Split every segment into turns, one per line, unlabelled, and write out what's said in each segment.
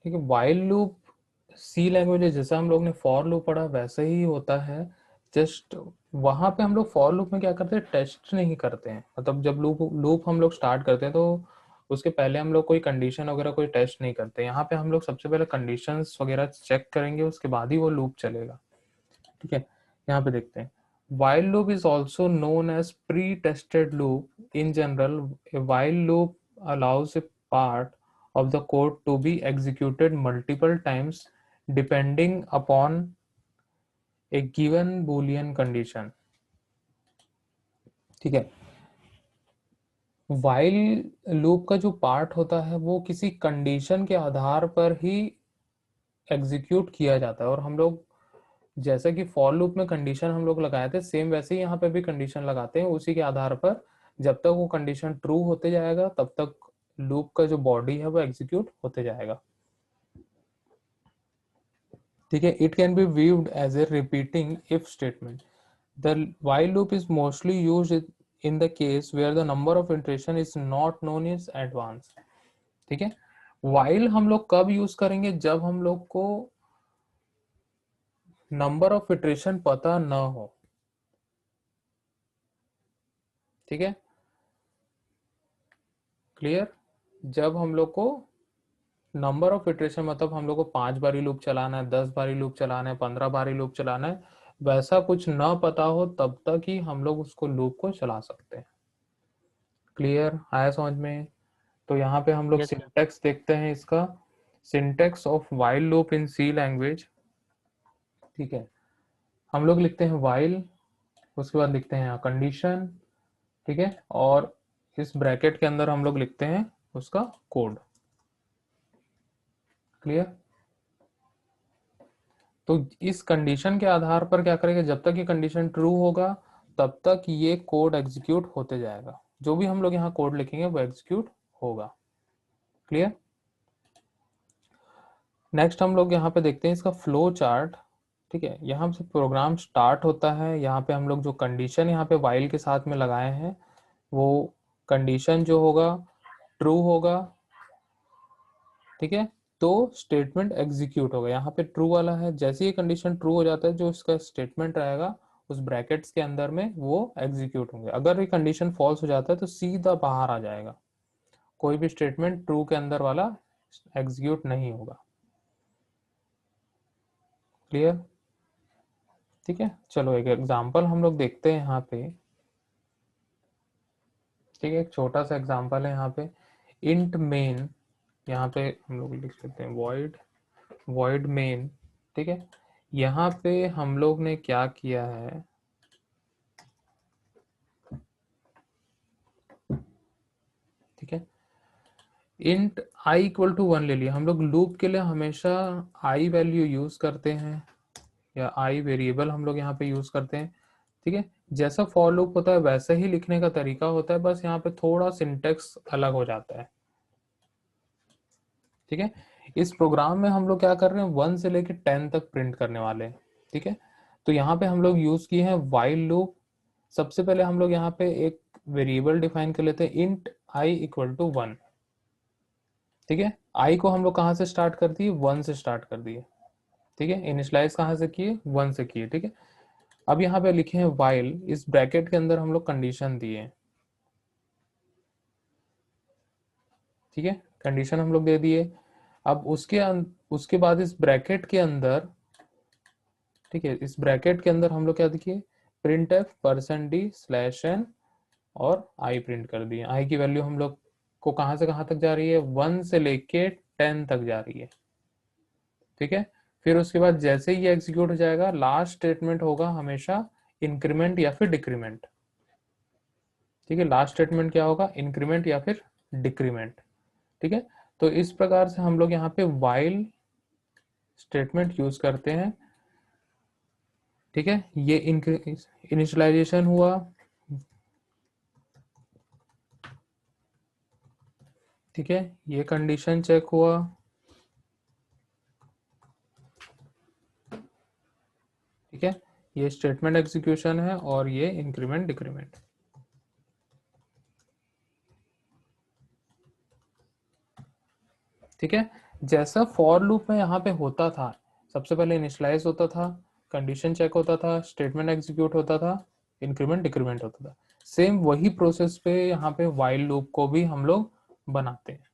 ठीक है, while loop सी language जैसा हम लोग ने फॉर लूप पढ़ा वैसे ही होता है। जस्ट वहां पे हम लोग फॉर लूप में क्या करते हैं, टेस्ट नहीं करते हैं। मतलब जब लूप लूप हम लोग स्टार्ट करते हैं तो उसके पहले हम लोग कोई कंडीशन वगैरह कोई टेस्ट नहीं करते। यहाँ पे हम लोग सबसे पहले कंडीशंस वगैरह चेक करेंगे, उसके बाद ही वो लूप चलेगा। ठीक है, यहाँ पे देखते हैं, while loop is also known as pre-tested loop. In general, a while loop allows a part of the code to be executed multiple times depending upon a given boolean condition. ठीक है, while loop का जो part होता है वो किसी condition के आधार पर ही एग्जीक्यूट किया जाता है। और हम लोग जैसा कि फॉर लूप में कंडीशन हम लोग लगाए थे, सेम वैसे ही यहाँ पे भी कंडीशन लगाते हैं। उसी के आधार पर जब तक वो कंडीशन ट्रू होते जाएगा तब तक लूप का जो बॉडी है वो एग्जीक्यूट होते जाएगा। ठीक है, it can be viewed as a repeating if statement. The while loop is mostly used in the case where the number of iteration is not known in advance. ठीक है, व्हाइल हम लोग कब यूज करेंगे, जब हम लोग को नंबर ऑफ इटरेशन पता न हो। ठीक है, क्लियर। जब हम लोग को नंबर ऑफ इटरेशन मतलब हम लोग को 5 बारी लूप चलाना है, 10 बारी लूप चलाना है, 15 बारी लूप चलाना है, वैसा कुछ ना पता हो तब तक ही हम लोग उसको लूप को चला सकते हैं। क्लियर, आया समझ में। तो यहाँ पे हम लोग
यस सर।
सिंटेक्स देखते हैं इसका, syntax of while loop in C language. ठीक है, हम लोग लिखते हैं व्हाइल, उसके बाद लिखते हैं यहाँ कंडीशन। ठीक है, और इस ब्रैकेट के अंदर हम लोग लिखते हैं उसका कोड। क्लियर। तो इस कंडीशन के आधार पर क्या करेंगे, जब तक ये कंडीशन ट्रू होगा तब तक ये कोड एग्जीक्यूट होते जाएगा। जो भी हम लोग यहाँ कोड लिखेंगे वो एग्जीक्यूट होगा। क्लियर। नेक्स्ट हम लोग यहाँ पे देखते हैं इसका फ्लो चार्ट। ठीक है, यहाँ से प्रोग्राम स्टार्ट होता है। यहाँ पे हम लोग जो कंडीशन यहाँ पे वाइल के साथ में लगाए हैं वो कंडीशन जो होगा ट्रू होगा। ठीक है, तो स्टेटमेंट एग्जीक्यूट होगा। यहाँ पे ट्रू वाला है, जैसे ही कंडीशन ट्रू हो जाता है जो इसका स्टेटमेंट रहेगा उस ब्रैकेट्स के अंदर में वो एग्जीक्यूट होंगे। अगर ये कंडीशन फॉल्स हो जाता है तो सीधा बाहर आ जाएगा, कोई भी स्टेटमेंट ट्रू के अंदर वाला एग्जीक्यूट नहीं होगा। क्लियर। ठीक है, चलो एक एग्जांपल हम लोग देखते हैं यहाँ पे। ठीक है, एक छोटा सा एग्जांपल है यहाँ पे, इंट मेन। यहाँ पे हम लोग लिख सकते हैं वॉइड वॉइड मेन। ठीक है, यहाँ पे हम लोग ने क्या किया है, ठीक है, इंट आई इक्वल टू 1 ले लिया। हम लोग लूप के लिए हमेशा आई वैल्यू यूज करते हैं या आई वेरिएबल हम लोग यहाँ पे यूज करते हैं। ठीक है, जैसा फॉर लूप होता है वैसा ही लिखने का तरीका होता है, बस यहाँ पे थोड़ा सिंटेक्स अलग हो जाता है। ठीक है, इस प्रोग्राम में हम लोग क्या कर रहे हैं, 1 से लेके 10 तक प्रिंट करने वाले हैं। ठीक है, तो यहाँ पे हम लोग यूज किए हैं व्हाइल लूप। सबसे पहले हम लोग यहाँ पे एक वेरिएबल डिफाइन कर लेते हैं, इंट आई इक्वल टू 1। ठीक है, आई को हम लोग कहाँ से स्टार्ट कर दिए, 1 से स्टार्ट कर दिए। ठीक है, इनिशियलाइज कहाँ से किए, 1 से किए। ठीक है, अब यहाँ पे लिखे हैं व्हाइल, इस ब्रैकेट के अंदर हम लोग कंडीशन दिए। ठीक है, कंडीशन हम लोग दे दिए। अब उसके बाद इस ब्रैकेट के अंदर, ठीक है, इस ब्रैकेट के अंदर हम लोग क्या देखिए, प्रिंट एफ %d/n और आई प्रिंट कर दिए। आई की वैल्यू हम लोग को कहां से कहां तक जा रही है, 1 से लेके 10 तक जा रही है। ठीक है, फिर उसके बाद जैसे ही ये एग्जीक्यूट हो जाएगा लास्ट स्टेटमेंट होगा हमेशा इंक्रीमेंट या फिर डिक्रीमेंट। ठीक है, लास्ट स्टेटमेंट क्या होगा, इंक्रीमेंट या फिर डिक्रीमेंट। ठीक है, तो इस प्रकार से हम लोग यहाँ पे व्हाइल स्टेटमेंट यूज करते हैं। ठीक है, ये इनिशियलाइजेशन हुआ। ठीक है, ये कंडीशन चेक हुआ। ठीक है, ये स्टेटमेंट एग्जीक्यूशन है और ये इंक्रीमेंट डिक्रीमेंट। ठीक है, जैसा फॉर लूप में यहाँ पे होता था, सबसे पहले इनिशियलाइज होता था, कंडीशन चेक होता था, स्टेटमेंट एग्जीक्यूट होता था, इंक्रीमेंट डिक्रीमेंट होता था, सेम वही प्रोसेस पे यहाँ पे व्हाइल लूप को भी हम लोग बनाते हैं।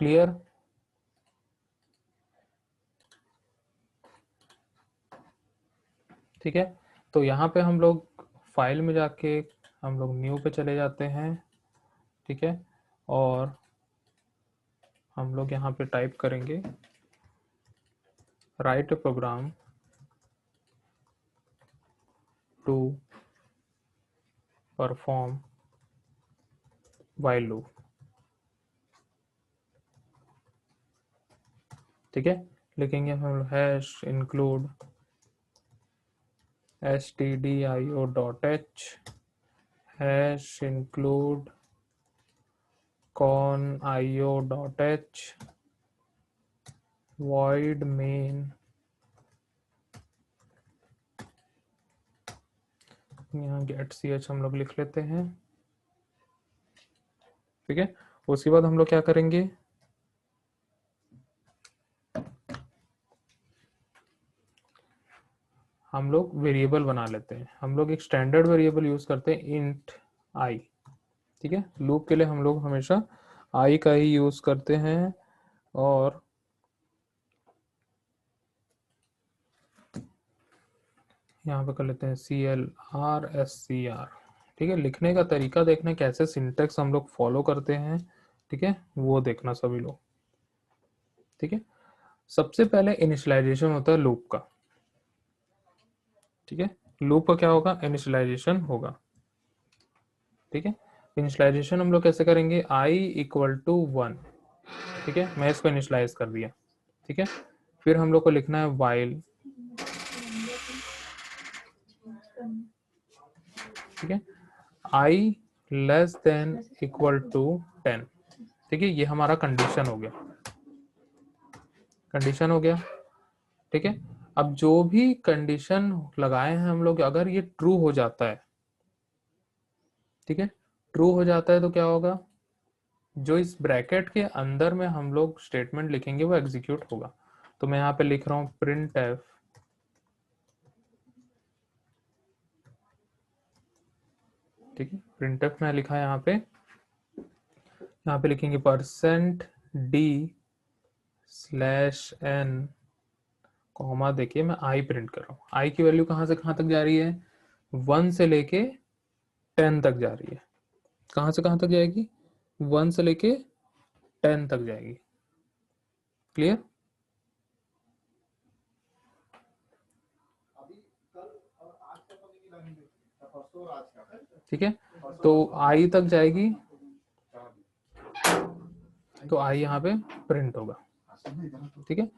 क्लियर? ठीक है, तो यहाँ पे हम लोग फाइल में जाके हम लोग न्यू पे चले जाते हैं। ठीक है, और हम लोग यहाँ पे टाइप करेंगे write a program to perform while loop. ठीक है, लिखेंगे हम hash include stdio.h hash include conio.h void main, यहाँ get ch हम लोग लिख लेते हैं। ठीक है, उसके बाद हम लोग क्या करेंगे, हम लोग वेरिएबल बना लेते हैं। हम लोग एक स्टैंडर्ड वेरिएबल यूज करते हैं इंट आई। ठीक है, लूप के लिए हम लोग हमेशा आई का ही यूज करते हैं। और यहाँ पे कर लेते हैं CLRSCR। ठीक है, लिखने का तरीका देखना कैसे सिंटेक्स हम लोग फॉलो करते हैं। ठीक है, वो देखना सभी लोग। ठीक है, सबसे पहले इनिशियलाइजेशन होता है लूप का। ठीक है, लूप का क्या होगा, इनिशियलाइजेशन होगा। ठीक है, इनिशियलाइजेशन हम लोग कैसे करेंगे, i इक्वल टू 1। ठीक है, मैं इसको इनिशियलाइज कर दिया। ठीक है, फिर हम लोग को लिखना है while। ठीक है, i less than equal to 10। ठीक है, ये हमारा कंडीशन हो गया, कंडीशन हो गया। ठीक है, अब जो भी कंडीशन लगाए हैं हम लोग, अगर ये ट्रू हो जाता है, ठीक है, ट्रू हो जाता है तो क्या होगा, जो इस ब्रैकेट के अंदर में हम लोग स्टेटमेंट लिखेंगे वो एग्जीक्यूट होगा। तो मैं यहाँ पे लिख रहा हूँ printf। ठीक है, printf में लिखा है यहाँ पे लिखेंगे %d/n, कॉमा देखिए मैं आई प्रिंट कर रहा हूँ। आई की वैल्यू कहाँ से कहाँ तक जा रही है, 1 से लेके 10 तक जा रही है। कहाँ से कहाँ तक जाएगी, 1 से लेके 10 तक जाएगी। क्लियर? ठीक है, तो आई तक जाएगी, तो आई यहाँ पे प्रिंट होगा। ठीक है,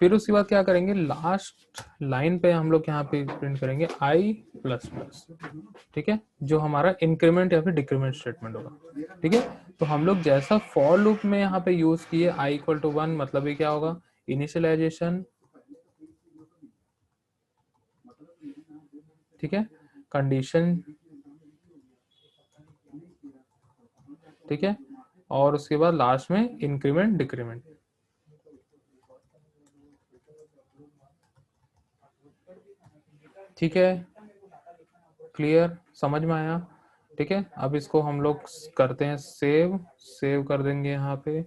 फिर उसके बाद क्या करेंगे, लास्ट लाइन पे हम लोग यहाँ पे प्रिंट करेंगे आई प्लस प्लस। ठीक है, जो हमारा इंक्रीमेंट या फिर डिक्रीमेंट स्टेटमेंट होगा। ठीक है, तो हम लोग जैसा फॉर लूप में यहाँ पे यूज किए आई इक्वल टू 1, मतलब ये क्या होगा, इनिशियलाइजेशन। ठीक है, कंडीशन। ठीक है, और उसके बाद लास्ट में इंक्रीमेंट डिक्रीमेंट। ठीक है, क्लियर, समझ में आया? ठीक है, अब इसको हम लोग करते हैं सेव। सेव कर देंगे यहाँ पे।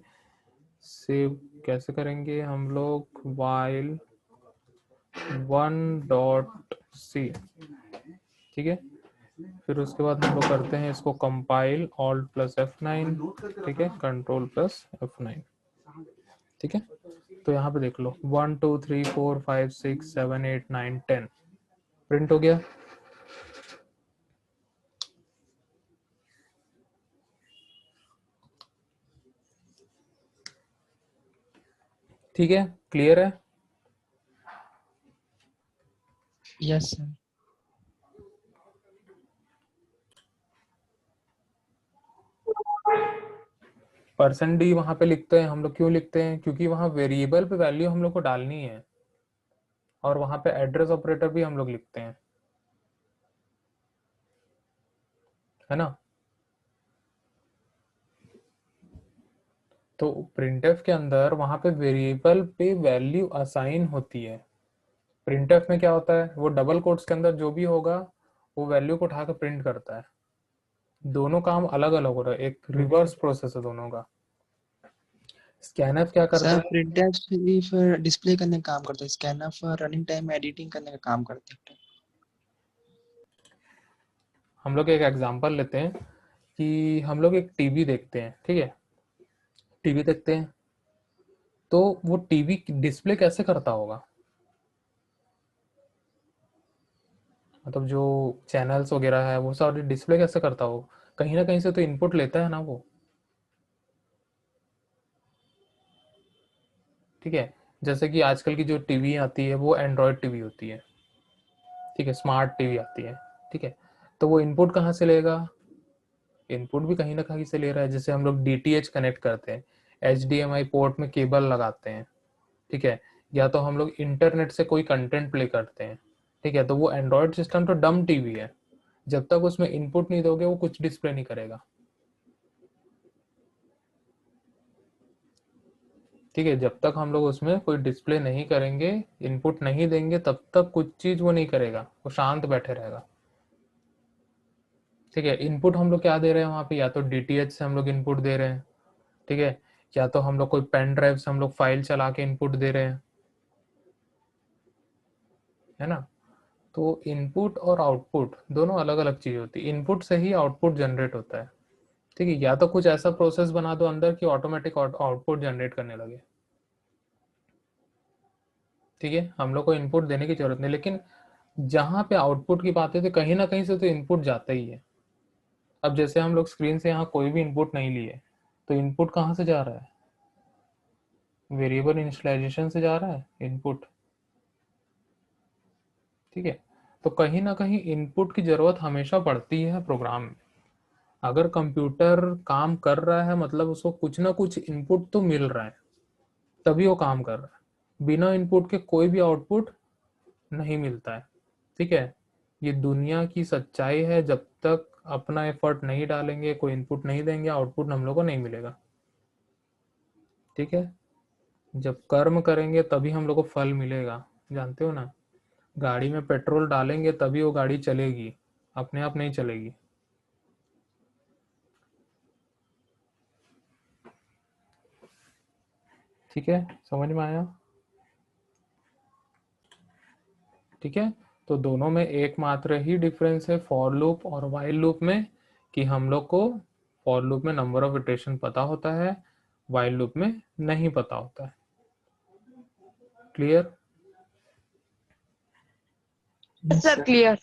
सेव कैसे करेंगे हम लोग, while 1.c। ठीक है, फिर उसके बाद हम लोग करते हैं इसको कंपाइल, Alt प्लस F9। ठीक है, कंट्रोल प्लस F9। ठीक है, तो यहाँ पे देख लो 1 2 3 4 5 6 7 8 9 10 प्रिंट हो गया। ठीक है, क्लियर है?
Yes sir.
%d वहां पे लिखते हैं हम लोग, क्यों लिखते हैं, क्योंकि वहां वेरिएबल पे वैल्यू हम लोग को डालनी है, और वहां पे एड्रेस ऑपरेटर भी हम लोग लिखते हैं, है ना। तो प्रिंटफ के अंदर वहां पे वेरिएबल पे वैल्यू असाइन होती है। प्रिंटफ में क्या होता है, वो डबल कोट्स के अंदर जो भी होगा वो वैल्यू को उठाकर प्रिंट करता है। दोनों काम अलग अलग हो रहा है, एक रिवर्स प्रोसेस है दोनों का। स्कैनफ क्या करता
सर
है,
प्रिंटर सिर्फ डिस्प्ले करने का काम करता है, स्कैनर रनिंग टाइम में एडिटिंग करने का काम करता है।
हम लोग एक एग्जांपल लेते हैं कि हम लोग एक टीवी देखते हैं, ठीक है, टीवी देखते हैं तो वो टीवी डिस्प्ले कैसे करता होगा, मतलब जो चैनल्स वगैरह है वो सारे डिस्प्ले कैसे करता हो, कहीं ना कहीं से तो इनपुट लेता है ना वो, ठीक है। जैसे कि आजकल की जो टीवी आती है वो एंड्रॉयड टीवी होती है, ठीक है, स्मार्ट टीवी आती है, ठीक है। तो वो इनपुट कहाँ से लेगा, इनपुट भी कहीं ना कहीं से ले रहा है। जैसे हम लोग डीटीएच कनेक्ट करते हैं, एचडीएमआई पोर्ट में केबल लगाते हैं, ठीक है, या तो हम लोग इंटरनेट से कोई कंटेंट प्ले करते हैं, ठीक है। तो वो एंड्रॉयड सिस्टम तो डम टीवी है, जब तक उसमें इनपुट नहीं दोगे वो कुछ डिस्प्ले नहीं करेगा, ठीक है। जब तक हम लोग उसमें कोई डिस्प्ले नहीं करेंगे, इनपुट नहीं देंगे, तब तक कुछ चीज वो नहीं करेगा, वो शांत बैठे रहेगा, ठीक है। इनपुट हम लोग क्या दे रहे हैं वहां पे, या तो डीटीएच से हम लोग इनपुट दे रहे हैं, ठीक है, या तो हम लोग कोई पेन ड्राइव से हम लोग फाइल चला के इनपुट दे रहे हैं, है ना। तो इनपुट और आउटपुट दोनों अलग अलग चीज होती है, इनपुट से ही आउटपुट जनरेट होता है, ठीक है। या तो कुछ ऐसा प्रोसेस बना दो अंदर कि ऑटोमेटिक आउटपुट जनरेट करने लगे, ठीक है, हम लोग को इनपुट देने की जरूरत नहीं। लेकिन जहां पे आउटपुट की बात है तो कहीं ना कहीं से तो इनपुट जाता ही है। अब जैसे हम लोग स्क्रीन से यहाँ कोई भी इनपुट नहीं लिए, तो इनपुट कहाँ से जा रहा है, वेरिएबल इनिशियलाइजेशन से जा रहा है इनपुट, ठीक है। तो कहीं ना कहीं इनपुट की जरूरत हमेशा पड़ती है प्रोग्राम में। अगर कंप्यूटर काम कर रहा है मतलब उसको कुछ ना कुछ इनपुट तो मिल रहा है, तभी वो काम कर रहा है। बिना इनपुट के कोई भी आउटपुट नहीं मिलता है, ठीक है। ये दुनिया की सच्चाई है, जब तक अपना एफर्ट नहीं डालेंगे, कोई इनपुट नहीं देंगे, आउटपुट हम लोग को नहीं मिलेगा, ठीक है। जब कर्म करेंगे तभी हम लोग को फल मिलेगा, जानते हो ना। गाड़ी में पेट्रोल डालेंगे तभी वो गाड़ी चलेगी, अपने आप नहीं चलेगी, ठीक है, समझ में आया, ठीक है। तो दोनों में एकमात्र ही डिफरेंस है फॉर लूप और वाइल लूप में, कि हम लोग को फॉर लूप में नंबर ऑफ इटरेशन पता होता है, वाइल लूप में नहीं पता होता है। Clear,
sir clear.